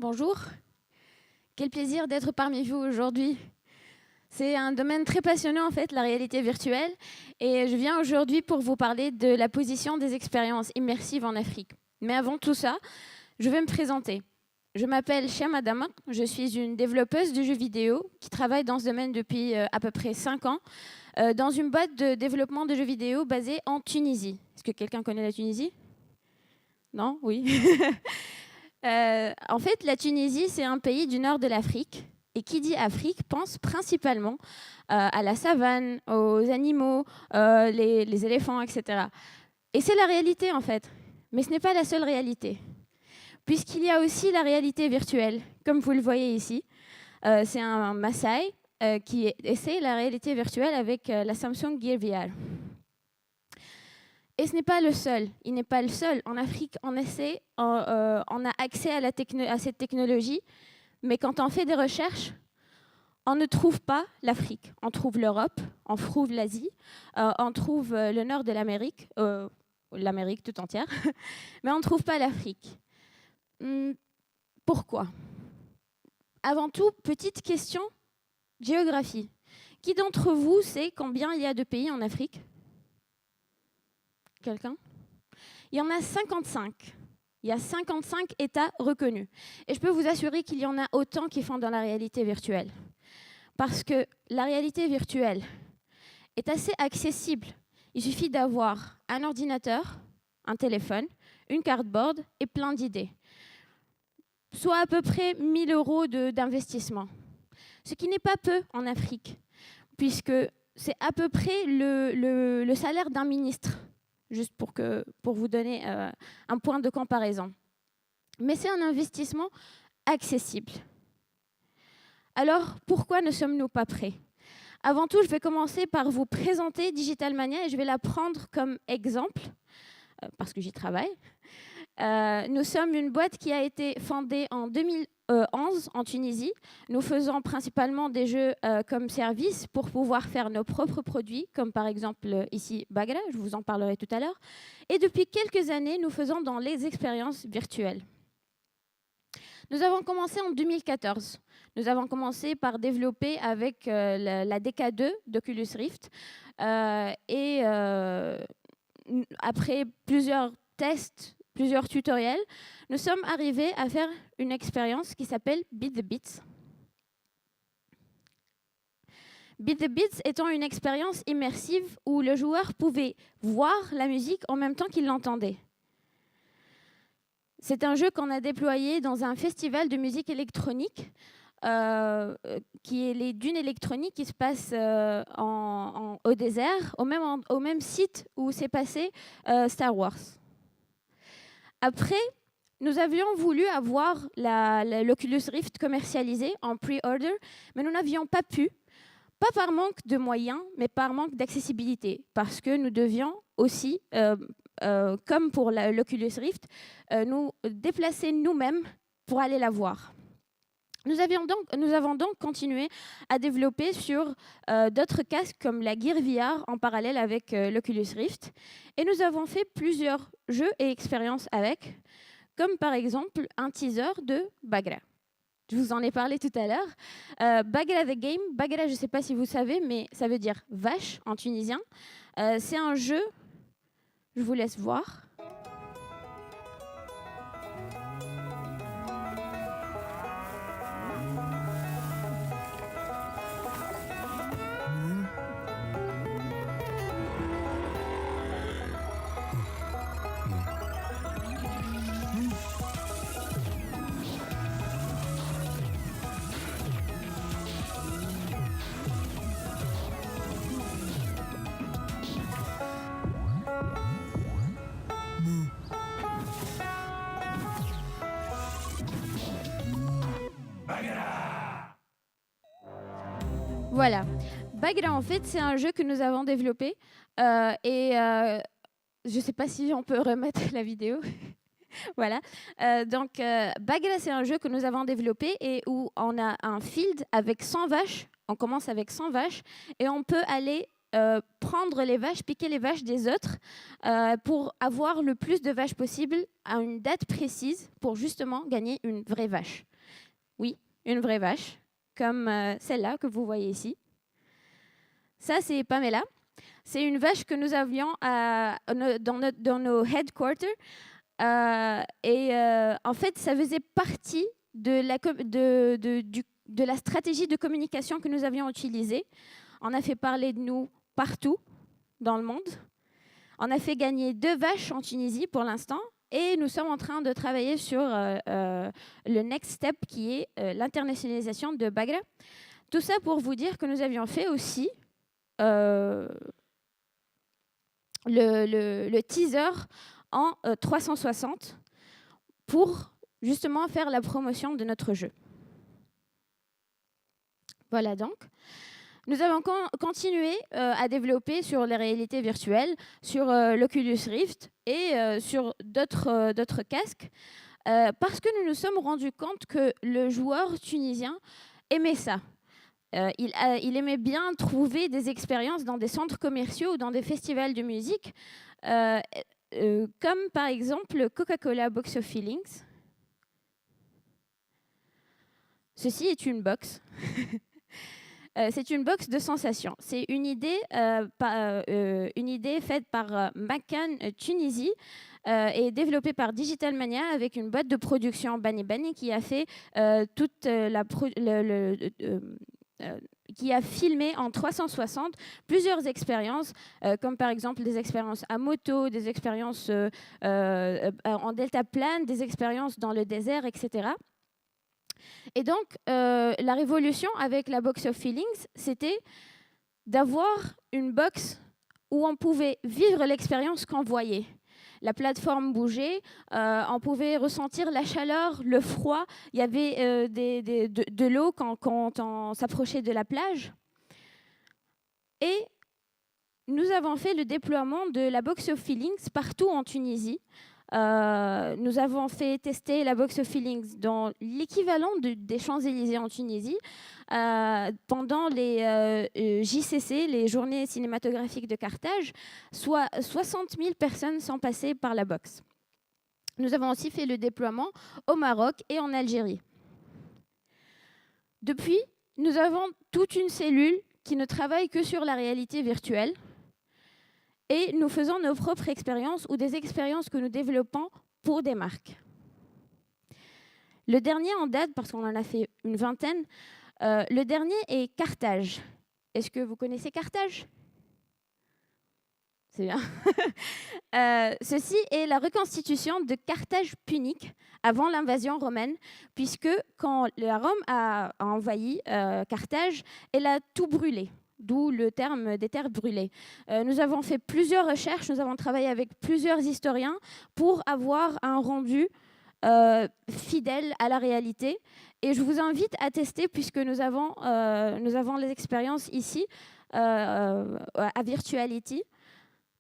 bonjour. Quel plaisir d'être parmi vous aujourd'hui. C'est un domaine très passionnant en fait, la réalité virtuelle. Et je viens aujourd'hui pour vous parler de la position des expériences immersives en Afrique. Mais avant tout ça, je vais me présenter. Je m'appelle Cham Adama, je suis une développeuse de jeux vidéo qui travaille dans ce domaine depuis à peu près 5 ans dans une boîte de développement de jeux vidéo basée en Tunisie. Est-ce que quelqu'un connaît la Tunisie? Non? Oui. En fait, la Tunisie, c'est un pays du nord de l'Afrique. Et qui dit Afrique pense principalement à la savane, aux animaux, les éléphants, etc. Et c'est la réalité, en fait. Mais ce n'est pas la seule réalité. Puisqu'il y a aussi la réalité virtuelle, comme vous le voyez ici. C'est un Maasai qui essaie la réalité virtuelle avec la Samsung Gear VR. Et ce n'est pas le seul. Il n'est pas le seul. En Afrique, on a accès à cette technologie, mais quand on fait des recherches, on ne trouve pas l'Afrique. On trouve l'Europe, on trouve l'Asie, on trouve le nord de l'Amérique, l'Amérique tout entière, mais on ne trouve pas l'Afrique. Pourquoi? Avant tout, petite question, géographie. Qui d'entre vous sait combien il y a de pays en Afrique? Quelqu'un? Il y en a 55. Il y a 55 États reconnus. Et je peux vous assurer qu'il y en a autant qui font dans la réalité virtuelle. Parce que la réalité virtuelle est assez accessible. Il suffit d'avoir un ordinateur, un téléphone, une cardboard et plein d'idées. Soit à peu près 1 000 € d'investissement. Ce qui n'est pas peu en Afrique, puisque c'est à peu près le salaire d'un ministre. Juste pour vous donner un point de comparaison. Mais c'est un investissement accessible. Alors, pourquoi ne sommes-nous pas prêts? Avant tout, je vais commencer par vous présenter Digital Mania et je vais la prendre comme exemple, parce que j'y travaille. Nous sommes une boîte qui a été fondée en 2011 en Tunisie. Nous faisons principalement des jeux comme service pour pouvoir faire nos propres produits, comme par exemple ici Bagra, je vous en parlerai tout à l'heure. Et depuis quelques années, nous faisons dans les expériences virtuelles. Nous avons commencé en 2014. Nous avons commencé par développer avec la DK2 d'Oculus Rift. Et après plusieurs tests, plusieurs tutoriels, nous sommes arrivés à faire une expérience qui s'appelle Beat the Beats. Beat the Beats étant une expérience immersive où le joueur pouvait voir la musique en même temps qu'il l'entendait. C'est un jeu qu'on a déployé dans un festival de musique électronique, qui est les dunes électroniques qui se passent au désert, au même site où s'est passé Star Wars. Après, nous avions voulu avoir l'Oculus Rift commercialisé en pre-order, mais nous n'avions pas pu, pas par manque de moyens, mais par manque d'accessibilité, parce que nous devions aussi, comme pour l'Oculus Rift, nous déplacer nous-mêmes pour aller la voir. Nous avons donc continué à développer sur d'autres casques comme la Gear VR en parallèle avec l'Oculus Rift. Et nous avons fait plusieurs jeux et expériences avec, comme par exemple un teaser de Bagra. Je vous en ai parlé tout à l'heure. Bagra the Game, Bagra, je ne sais pas si vous savez, mais ça veut dire vache en tunisien. C'est un jeu, je vous laisse voir. Voilà. Bagra, en fait, c'est un jeu que nous avons développé. Je ne sais pas si on peut remettre la vidéo. Voilà. Bagra, c'est un jeu que nous avons développé et où on a un field avec 100 vaches. On commence avec 100 vaches et on peut aller prendre les vaches, piquer les vaches des autres pour avoir le plus de vaches possible à une date précise pour justement gagner une vraie vache. Oui, une vraie vache, comme celle-là que vous voyez ici. Ça, c'est Pamela. C'est une vache que nous avions dans nos headquarters. En fait, ça faisait partie de la stratégie de communication que nous avions utilisée. On a fait parler de nous partout dans le monde. On a fait gagner 2 vaches en Tunisie pour l'instant. Et nous sommes en train de travailler sur le next step qui est l'internationalisation de Bagra. Tout ça pour vous dire que nous avions fait aussi le teaser en 360 pour justement faire la promotion de notre jeu. Voilà donc. Nous avons continué à développer sur les réalités virtuelles, sur l'Oculus Rift et sur d'autres casques, parce que nous nous sommes rendus compte que le joueur tunisien aimait ça. Il aimait bien trouver des expériences dans des centres commerciaux ou dans des festivals de musique, comme par exemple Coca-Cola Box of Feelings. Ceci est une box. C'est une box de sensations. C'est une idée faite par Macan Tunisie et développée par Digital Mania avec une boîte de production Bani Bani qui a fait qui a filmé en 360 plusieurs expériences, comme par exemple des expériences à moto, des expériences en deltaplane, des expériences dans le désert, etc. Et donc, la révolution avec la Box of Feelings, c'était d'avoir une box où on pouvait vivre l'expérience qu'on voyait. La plateforme bougeait, on pouvait ressentir la chaleur, le froid. Il y avait de l'eau quand on s'approchait de la plage. Et nous avons fait le déploiement de la Box of Feelings partout en Tunisie. Nous avons fait tester la Box of Feelings dans l'équivalent des Champs-Élysées en Tunisie pendant les JCC, les Journées cinématographiques de Carthage, soit 60 000 personnes sont passées par la box. Nous avons aussi fait le déploiement au Maroc et en Algérie. Depuis, nous avons toute une cellule qui ne travaille que sur la réalité virtuelle. Et nous faisons nos propres expériences ou des expériences que nous développons pour des marques. Le dernier en date, parce qu'on en a fait une vingtaine, le dernier est Carthage. Est-ce que vous connaissez Carthage ? C'est bien. Ceci est la reconstitution de Carthage punique avant l'invasion romaine, puisque quand la Rome a envahi Carthage, elle a tout brûlé. D'où le terme des terres brûlées. Nous avons fait plusieurs recherches, nous avons travaillé avec plusieurs historiens pour avoir un rendu fidèle à la réalité. Et je vous invite à tester, puisque nous avons les expériences ici, à Virtuality,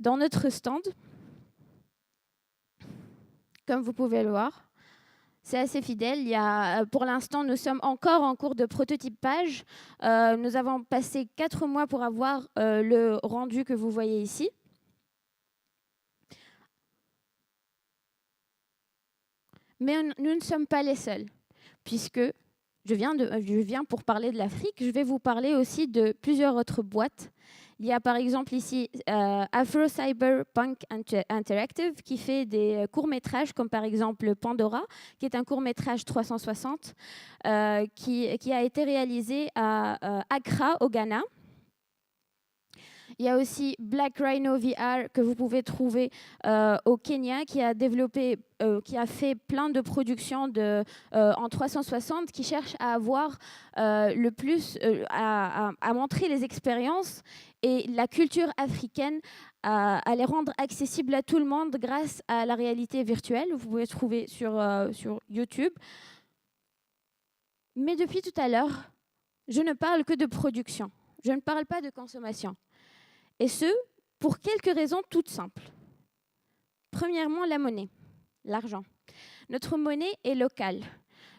dans notre stand. Comme vous pouvez le voir. C'est assez fidèle. Pour l'instant, nous sommes encore en cours de prototypage. Nous avons passé 4 mois pour avoir le rendu que vous voyez ici. Mais nous ne sommes pas les seuls, puisque je viens pour parler de l'Afrique. Je vais vous parler aussi de plusieurs autres boîtes. Il y a par exemple ici Afro Cyberpunk Interactive qui fait des courts-métrages comme par exemple Pandora, qui est un court-métrage 360 qui a été réalisé à Accra au Ghana. Il y a aussi Black Rhino VR que vous pouvez trouver au Kenya qui a fait plein de productions en 360 qui cherchent à avoir le plus à montrer les expériences et la culture africaine, à les rendre accessibles à tout le monde grâce à la réalité virtuelle. Vous pouvez trouver sur YouTube. Mais depuis tout à l'heure, je ne parle que de production. Je ne parle pas de consommation. Et ce, pour quelques raisons toutes simples. Premièrement, la monnaie, l'argent. Notre monnaie est locale.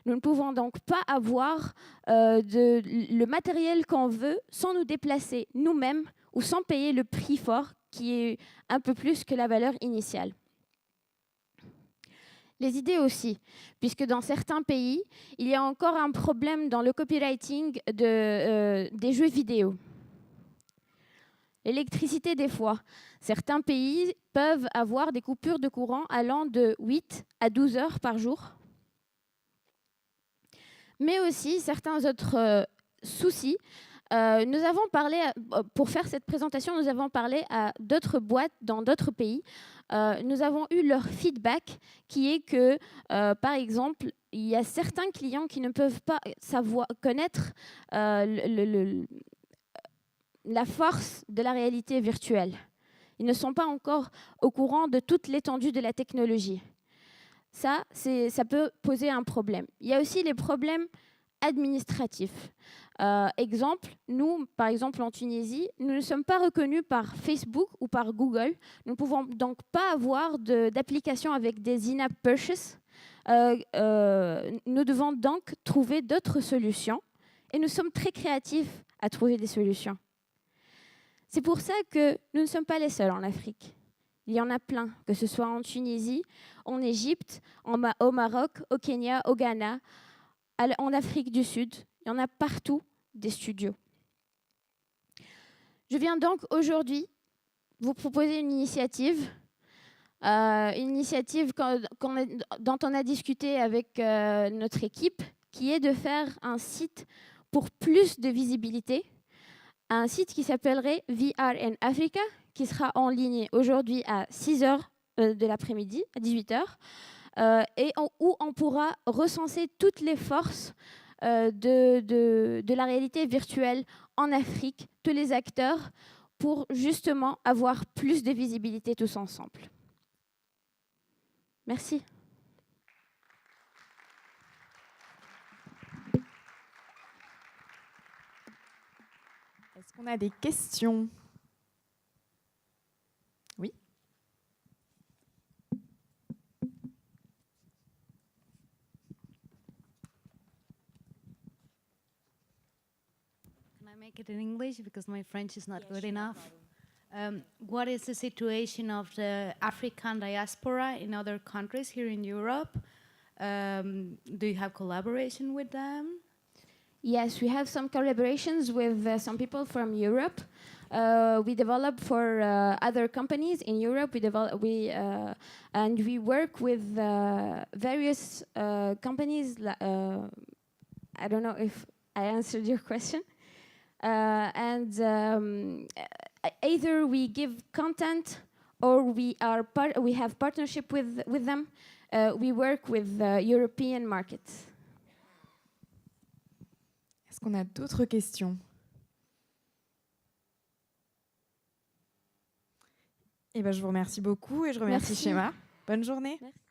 Nous ne pouvons donc pas avoir le matériel qu'on veut sans nous déplacer nous-mêmes ou sans payer le prix fort qui est un peu plus que la valeur initiale. Les idées aussi, puisque dans certains pays, il y a encore un problème dans le copywriting des jeux vidéo. L'électricité, des fois. Certains pays peuvent avoir des coupures de courant allant de 8 à 12 heures par jour. Mais aussi certains autres soucis. Nous avons parlé, pour faire cette présentation, nous avons parlé à d'autres boîtes dans d'autres pays. Nous avons eu leur feedback qui est que, par exemple, il y a certains clients qui ne peuvent pas connaître la force de la réalité virtuelle. Ils ne sont pas encore au courant de toute l'étendue de la technologie. Ça peut poser un problème. Il y a aussi les problèmes administratifs. Exemple, nous, par exemple en Tunisie, nous ne sommes pas reconnus par Facebook ou par Google. Nous ne pouvons donc pas avoir d'application avec des in-app purchases. Nous devons donc trouver d'autres solutions et nous sommes très créatifs à trouver des solutions. C'est pour ça que nous ne sommes pas les seuls en Afrique. Il y en a plein, que ce soit en Tunisie, en Égypte, au Maroc, au Kenya, au Ghana, en Afrique du Sud. Il y en a partout des studios. Je viens donc aujourd'hui vous proposer une initiative dont on a discuté avec notre équipe, qui est de faire un site pour plus de visibilité, un site qui s'appellerait VR in Africa, qui sera en ligne aujourd'hui à 6h de l'après-midi, à 18h, où on pourra recenser toutes les forces de la réalité virtuelle en Afrique, tous les acteurs, pour justement avoir plus de visibilité tous ensemble. Merci. Est-ce qu'on a des questions? Oui. Can I make it in English because my French is not good enough? What is the situation of the African diaspora in other countries here in Europe? Do you have collaboration with them? Yes, we have some collaborations with some people from Europe. We develop for other companies in Europe. And we work with various companies. I don't know if I answered your question. Either we give content or we have partnership with them. We work with European markets. Est-ce qu'on a d'autres questions? Eh ben, je vous remercie beaucoup et je remercie Shema. Bonne journée. Merci.